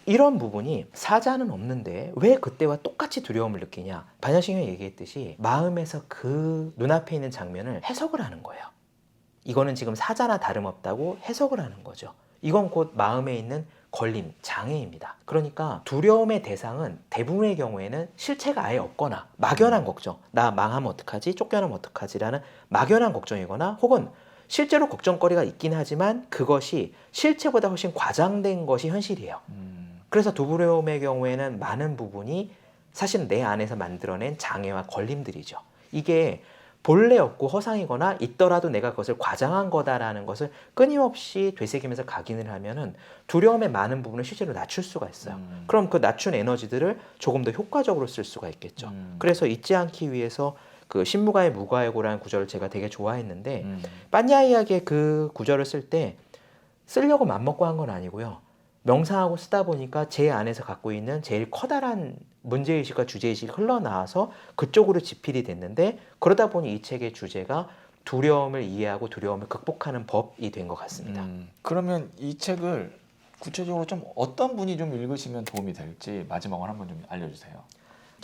이런 부분이 사자는 없는데 왜 그때와 똑같이 두려움을 느끼냐. 반야심경이 얘기했듯이 마음에서 그 눈앞에 있는 장면을 해석을 하는 거예요. 이거는 지금 사자나 다름없다고 해석을 하는 거죠. 이건 곧 마음에 있는 걸림, 장애입니다. 그러니까 두려움의 대상은 대부분의 경우에는 실체가 아예 없거나 막연한 걱정, 나 망하면 어떡하지, 쫓겨나면 어떡하지라는 막연한 걱정이거나, 혹은 실제로 걱정거리가 있긴 하지만 그것이 실체보다 훨씬 과장된 것이 현실이에요. 그래서 두려움의 경우에는 많은 부분이 사실은 내 안에서 만들어낸 장애와 걸림들이죠. 이게 본래 없고 허상이거나 있더라도 내가 그것을 과장한 거다라는 것을 끊임없이 되새기면서 각인을 하면은 두려움의 많은 부분을 실제로 낮출 수가 있어요. 그럼 그 낮춘 에너지들을 조금 더 효과적으로 쓸 수가 있겠죠. 그래서 잊지 않기 위해서 그 신무가의 무가에고라는 구절을 제가 되게 좋아했는데 판야이야기의 그 구절을 쓸 때 쓰려고 맘먹고 한 건 아니고요. 명상하고 쓰다 보니까 제 안에서 갖고 있는 제일 커다란 문제의식과 주제의식이 흘러나와서 그쪽으로 지필이 됐는데, 그러다 보니 이 책의 주제가 두려움을 이해하고 두려움을 극복하는 법이 된 것 같습니다. 그러면 이 책을 구체적으로 좀 어떤 분이 좀 읽으시면 도움이 될지 마지막으로 한번 좀 알려주세요.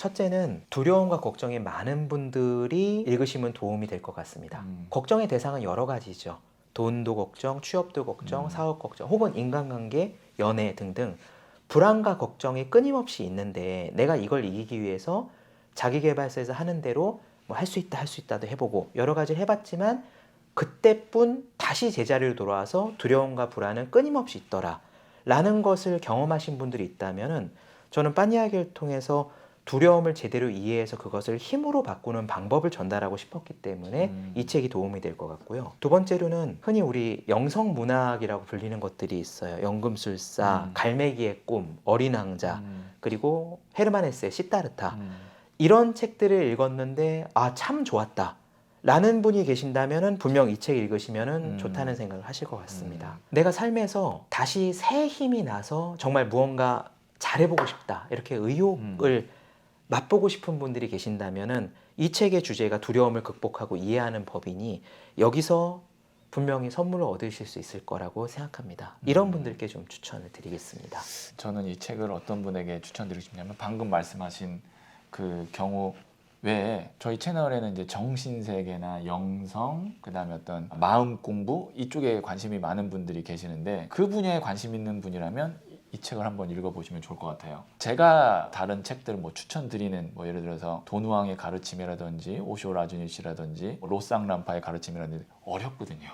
첫째는 두려움과 걱정이 많은 분들이 읽으시면 도움이 될 것 같습니다. 걱정의 대상은 여러 가지죠. 돈도 걱정, 취업도 걱정, 사업 걱정, 혹은 인간관계, 연애 등등 불안과 걱정이 끊임없이 있는데 내가 이걸 이기기 위해서 자기계발서에서 하는 대로 뭐 할 수 있다 할 수 있다도 해보고 여러 가지를 해봤지만 그때뿐 다시 제자리로 돌아와서 두려움과 불안은 끊임없이 있더라 라는 것을 경험하신 분들이 있다면 저는 빤 이야기를 통해서 두려움을 제대로 이해해서 그것을 힘으로 바꾸는 방법을 전달하고 싶었기 때문에 이 책이 도움이 될 것 같고요. 두 번째로는 흔히 우리 영성문학이라고 불리는 것들이 있어요. 연금술사, 갈매기의 꿈, 어린 왕자, 그리고 헤르만 헤세의 시다르타. 이런 책들을 읽었는데 아, 참 좋았다 라는 분이 계신다면 분명 이 책 읽으시면 좋다는 생각을 하실 것 같습니다. 내가 삶에서 다시 새 힘이 나서 정말 무언가 잘해보고 싶다 이렇게 의욕을 맛보고 싶은 분들이 계신다면 이 책의 주제가 두려움을 극복하고 이해하는 법이니 여기서 분명히 선물을 얻으실 수 있을 거라고 생각합니다. 이런 분들께 좀 추천을 드리겠습니다. 저는 이 책을 어떤 분에게 추천드리고 싶냐면 방금 말씀하신 그 경우 외에 저희 채널에는 이제 정신세계나 영성, 그다음에 어떤 마음 공부 이쪽에 관심이 많은 분들이 계시는데 그 분야에 관심 있는 분이라면 이 책을 한번 읽어보시면 좋을 것 같아요. 제가 다른 책들 뭐 추천드리는 뭐 예를 들어서 돈우왕의 가르침이라든지 오쇼 라주니시라든지 로쌍람파의 가르침이라든지 어렵거든요.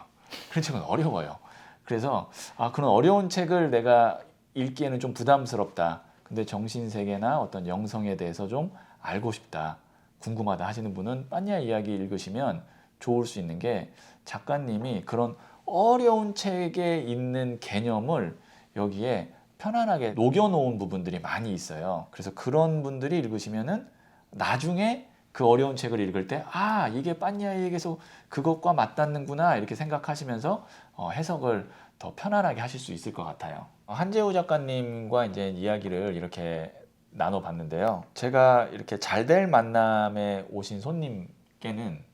그런 책은 어려워요. 그래서 그런 어려운 책을 내가 읽기에는 좀 부담스럽다. 근데 정신세계나 어떤 영성에 대해서 좀 알고 싶다. 궁금하다 하시는 분은 빤야 이야기 읽으시면 좋을 수 있는 게 작가님이 그런 어려운 책에 있는 개념을 여기에 편안하게 녹여놓은 부분들이 많이 있어요. 그래서 그런 분들이 읽으시면은 나중에 그 어려운 책을 읽을 때 이게 빤야에게서 그것과 맞닿는구나 이렇게 생각하시면서 해석을 더 편안하게 하실 수 있을 것 같아요. 한재우 작가님과 이제 이야기를 이렇게 나눠봤는데요. 제가 이렇게 잘될 만남에 오신 손님께는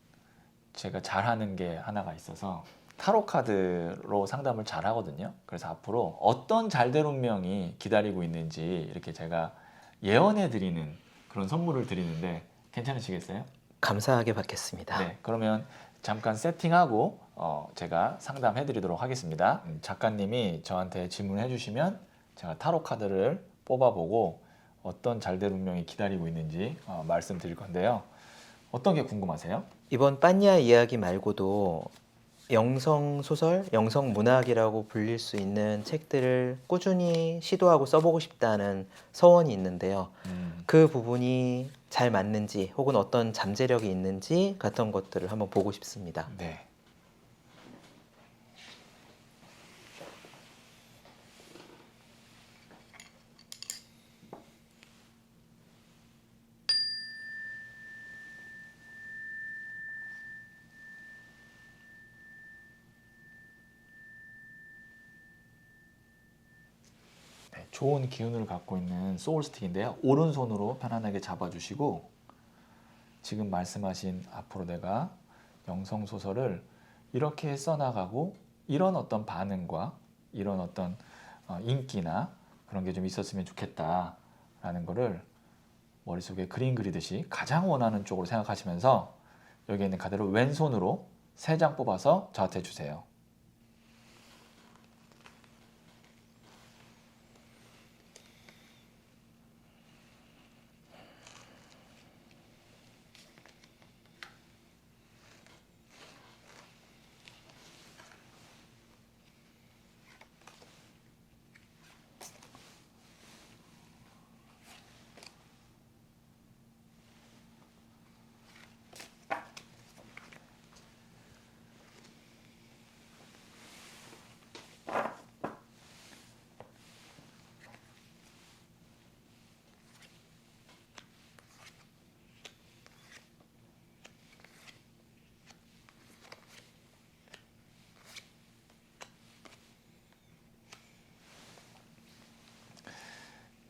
제가 잘하는 게 하나가 있어서 타로 카드로 상담을 잘 하거든요. 그래서 앞으로 어떤 잘될 운명이 기다리고 있는지 이렇게 제가 예언해 드리는 그런 선물을 드리는데 괜찮으시겠어요? 감사하게 받겠습니다. 네, 그러면 잠깐 세팅하고 제가 상담해 드리도록 하겠습니다. 작가님이 저한테 질문해 주시면 제가 타로 카드를 뽑아보고 어떤 잘될 운명이 기다리고 있는지 말씀드릴 건데요. 어떤 게 궁금하세요? 이번 빤야 이야기 말고도 영성 소설, 영성 문학이라고 불릴 수 있는 책들을 꾸준히 시도하고 써보고 싶다는 서원이 있는데요. 그 부분이 잘 맞는지 혹은 어떤 잠재력이 있는지 같은 것들을 한번 보고 싶습니다. 네. 좋은 기운을 갖고 있는 소울 스틱인데요. 오른손으로 편안하게 잡아주시고 지금 말씀하신 앞으로 내가 영성 소설을 이렇게 써나가고 이런 어떤 반응과 이런 어떤 인기나 그런 게 좀 있었으면 좋겠다라는 거를 머릿속에 그림 그리듯이 가장 원하는 쪽으로 생각하시면서 여기 있는 카드를 왼손으로 3장 뽑아서 저한테 주세요.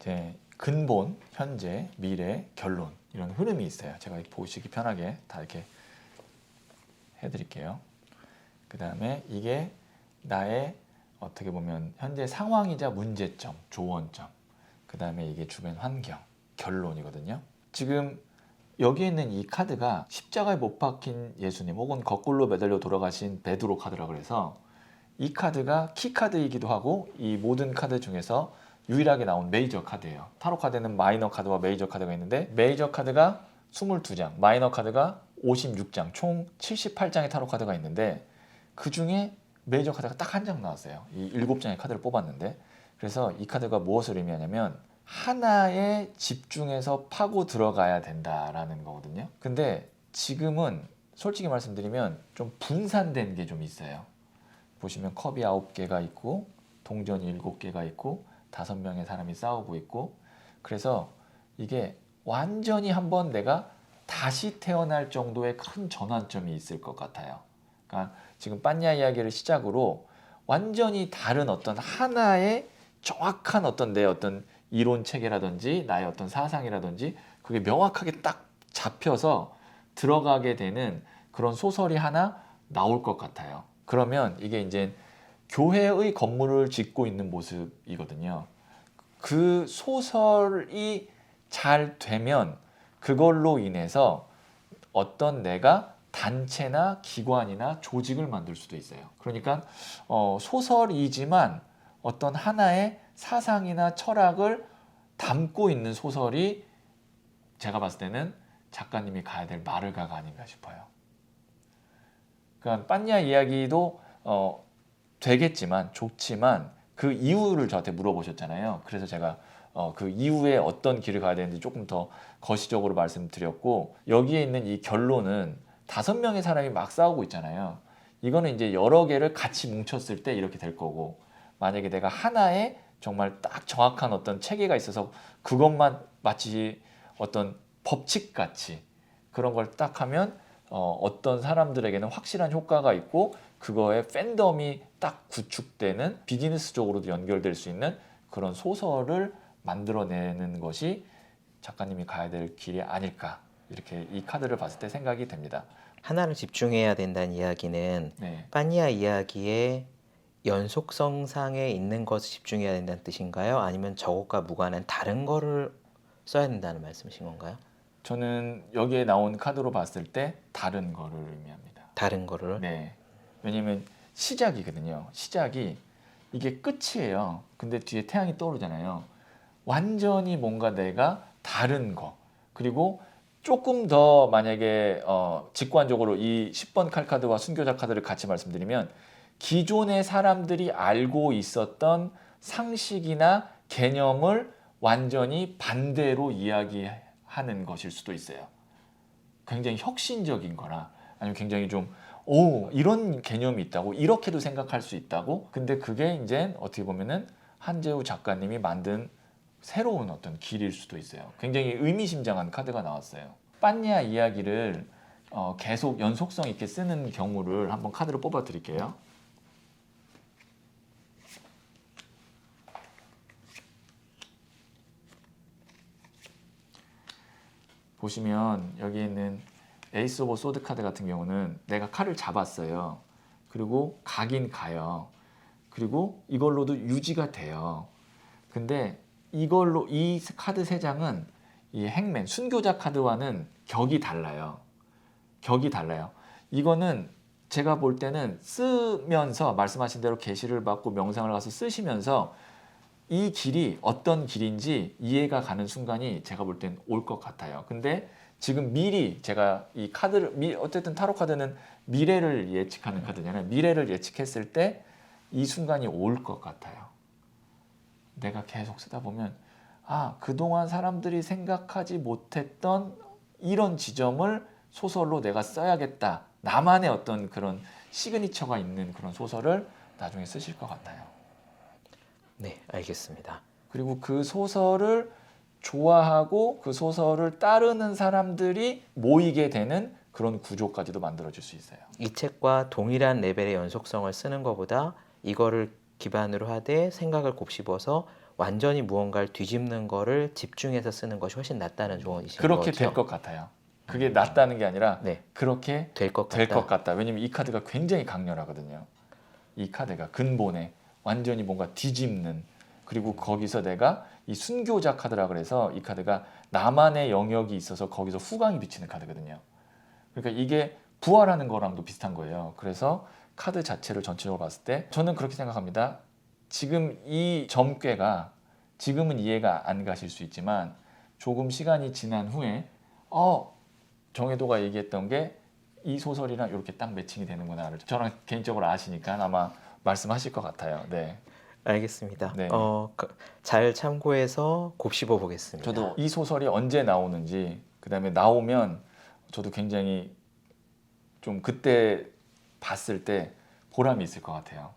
이제 근본, 현재, 미래, 결론 이런 흐름이 있어요. 제가 보시기 편하게 다 이렇게 해드릴게요. 그 다음에 이게 나의 어떻게 보면 현재 상황이자 문제점, 조언점. 그 다음에 이게 주변 환경, 결론이거든요. 지금 여기에 있는 이 카드가 십자가에 못 박힌 예수님 혹은 거꾸로 매달려 돌아가신 베드로 카드라 그래서 이 카드가 키카드이기도 하고 이 모든 카드 중에서 유일하게 나온 메이저 카드예요. 타로 카드는 마이너 카드와 메이저 카드가 있는데 메이저 카드가 22장, 마이너 카드가 56장, 총 78장의 타로 카드가 있는데 그 중에 메이저 카드가 딱 한 장 나왔어요. 이 7장의 카드를 뽑았는데 그래서 이 카드가 무엇을 의미하냐면 하나에 집중해서 파고 들어가야 된다라는 거거든요. 근데 지금은 솔직히 말씀드리면 좀 분산된 게 좀 있어요. 보시면 컵이 9개가 있고 동전이 7개가 있고 5명의 사람이 싸우고 있고 그래서 이게 완전히 한번 내가 다시 태어날 정도의 큰 전환점이 있을 것 같아요. 그러니까 지금 빤야 이야기를 시작으로 완전히 다른 어떤 하나의 정확한 어떤 내 어떤 이론 체계라든지 나의 어떤 사상이라든지 그게 명확하게 딱 잡혀서 들어가게 되는 그런 소설이 하나 나올 것 같아요. 그러면 이게 이제 교회의 건물을 짓고 있는 모습이거든요. 그 소설이 잘 되면 그걸로 인해서 어떤 내가 단체나 기관이나 조직을 만들 수도 있어요. 그러니까 소설이지만 어떤 하나의 사상이나 철학을 담고 있는 소설이 제가 봤을 때는 작가님이 가야 될 마르가가 아닌가 싶어요. 그러니까 빤야 이야기도 되겠지만 좋지만 그 이유를 저한테 물어보셨잖아요. 그래서 제가 그 이후에 어떤 길을 가야 되는지 조금 더 거시적으로 말씀드렸고 여기에 있는 이 결론은 5명의 사람이 막 싸우고 있잖아요. 이거는 이제 여러 개를 같이 뭉쳤을 때 이렇게 될 거고 만약에 내가 하나의 정말 딱 정확한 어떤 체계가 있어서 그것만 마치 어떤 법칙같이 그런 걸 딱 하면 어떤 사람들에게는 확실한 효과가 있고 그거에 팬덤이 딱 구축되는 비즈니스적으로도 연결될 수 있는 그런 소설을 만들어내는 것이 작가님이 가야 될 길이 아닐까 이렇게 이 카드를 봤을 때 생각이 됩니다. 하나를 집중해야 된다는 이야기는 네. 빤야 이야기의 연속성상에 있는 것을 집중해야 된다는 뜻인가요? 아니면 저것과 무관한 다른 거를 써야 된다는 말씀이신 건가요? 저는 여기에 나온 카드로 봤을 때 다른 거를 의미합니다. 다른 거를? 네. 왜냐면 시작이거든요. 시작이 이게 끝이에요. 근데 뒤에 태양이 떠오르잖아요. 완전히 뭔가 내가 다른 거 그리고 조금 더 만약에 직관적으로 이 10번 칼카드와 순교자 카드를 같이 말씀드리면 기존의 사람들이 알고 있었던 상식이나 개념을 완전히 반대로 이야기하는 것일 수도 있어요. 굉장히 혁신적인 거나 아니면 굉장히 좀 이런 개념이 있다고 이렇게도 생각할 수 있다고 근데 그게 이제 어떻게 보면은 한재우 작가님이 만든 새로운 어떤 길일 수도 있어요. 굉장히 의미심장한 카드가 나왔어요. 빤야 이야기를 계속 연속성 있게 쓰는 경우를 한번 카드로 뽑아 드릴게요. 보시면 여기 있는 에이스 오브 소드 카드 같은 경우는 내가 칼을 잡았어요. 그리고 가긴 가요. 그리고 이걸로도 유지가 돼요. 근데 이걸로 이 카드 3장은 이 행맨 순교자 카드와는 격이 달라요. 격이 달라요. 이거는 제가 볼 때는 쓰면서 말씀하신 대로 계시를 받고 명상을 가서 쓰시면서 이 길이 어떤 길인지 이해가 가는 순간이 제가 볼 땐 올 것 같아요. 근데 지금 미리 제가 이 카드를 어쨌든 타로 카드는 미래를 예측하는 카드잖아요. 미래를 예측했을 때 이 순간이 올 것 같아요. 내가 계속 쓰다 보면 그동안 사람들이 생각하지 못했던 이런 지점을 소설로 내가 써야겠다. 나만의 어떤 그런 시그니처가 있는 그런 소설을 나중에 쓰실 것 같아요. 네, 알겠습니다. 그리고 그 소설을 좋아하고 그 소설을 따르는 사람들이 모이게 되는 그런 구조까지도 만들어질 수 있어요. 이 책과 동일한 레벨의 연속성을 쓰는 것보다 이거를 기반으로 하되 생각을 곱씹어서 완전히 무언가를 뒤집는 거를 집중해서 쓰는 것이 훨씬 낫다는 조언이신 거죠? 그렇게 될 것 같아요. 그게 낫다는 게 아니라 네, 그렇게 될 것 될 같다. 것 같다. 왜냐면 이 카드가 굉장히 강렬하거든요. 이 카드가 근본에 완전히 뭔가 뒤집는 그리고 거기서 내가 이 순교자 카드라 그래서 이 카드가 나만의 영역이 있어서 거기서 후광이 비치는 카드거든요. 그러니까 이게 부활하는 거랑도 비슷한 거예요. 그래서 카드 자체를 전체적으로 봤을 때 저는 그렇게 생각합니다. 지금 이 점괘가 지금은 이해가 안 가실 수 있지만 조금 시간이 지난 후에 정혜도가 얘기했던 게 이 소설이랑 이렇게 딱 매칭이 되는구나를 저랑 개인적으로 아시니까 아마 말씀하실 것 같아요. 네. 알겠습니다. 네. 잘 참고해서 곱씹어 보겠습니다. 저도 이 소설이 언제 나오는지 그다음에 나오면 저도 굉장히 좀 그때 봤을 때 보람이 있을 것 같아요.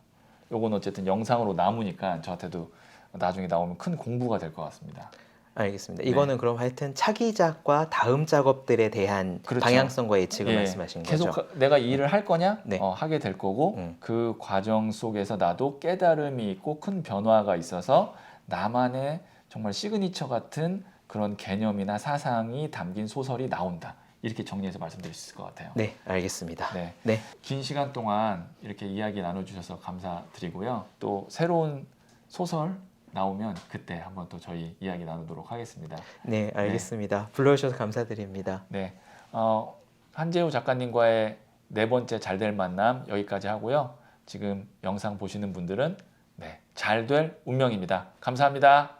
요건 어쨌든 영상으로 남으니까 저한테도 나중에 나오면 큰 공부가 될 것 같습니다. 알겠습니다. 네. 이거는 그럼 하여튼 차기작과 다음 작업들에 대한 그렇죠. 방향성과 예측을 예, 말씀하신 계속 거죠? 내가 이 일을 할 거냐? 네. 하게 될 거고 음. 그 과정 속에서 나도 깨달음이 있고 큰 변화가 있어서 나만의 정말 시그니처 같은 그런 개념이나 사상이 담긴 소설이 나온다. 이렇게 정리해서 말씀드릴 수 있을 것 같아요. 네, 알겠습니다. 네. 네. 긴 시간 동안 이렇게 이야기 나눠주셔서 감사드리고요. 또 새로운 소설 나오면 그때 한번 또 저희 이야기 나누도록 하겠습니다. 네, 알겠습니다. 불러주셔서 감사드립니다. 네, 한재우 작가님과의 네 번째 잘될 만남 여기까지 하고요. 지금 영상 보시는 분들은 네, 잘될 운명입니다. 감사합니다.